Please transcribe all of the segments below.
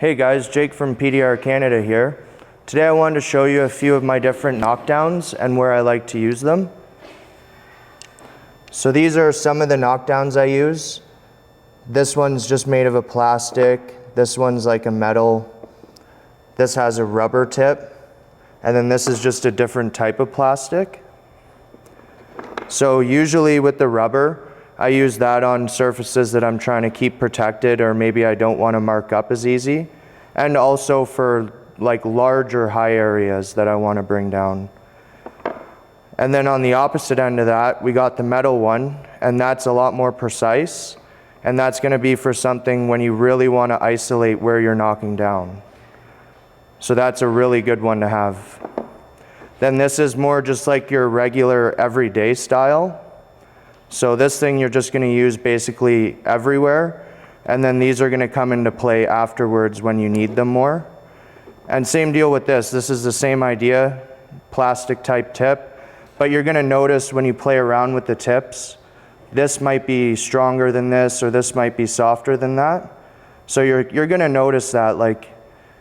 Hey guys, Jake from PDR Canada here. Today I wanted to show you a few of my different knockdowns and where I like to use them. So these are some of the knockdowns I use. This one's just made of a plastic. This one's like a metal. This has a rubber tip. And then this is just a different type of plastic. So usually with the rubber, I use that on surfaces that I'm trying to keep protected, or maybe I don't want to mark up as easy. And also for like larger high areas that I want to bring down. And then on the opposite end of that, we got the metal one, and that's a lot more precise. And that's going to be for something when you really want to isolate where you're knocking down. So that's a really good one to have. Then this is more just like your regular everyday style. So this thing you're just going to use basically everywhere, and then these are going to come into play afterwards when you need them more. And same deal with this. This is the same idea, plastic type tip, but you're going to notice when you play around with the tips, this might be stronger than this, or this might be softer than that. So you're going to notice that, like,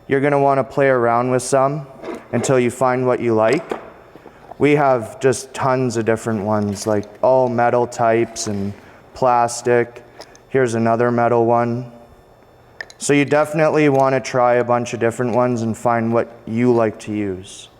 you're going to want to play around with some until you find what you like. We have just tons of different ones, like all metal types and plastic. Here's another metal one. So you definitely want to try a bunch of different ones and find what you like to use.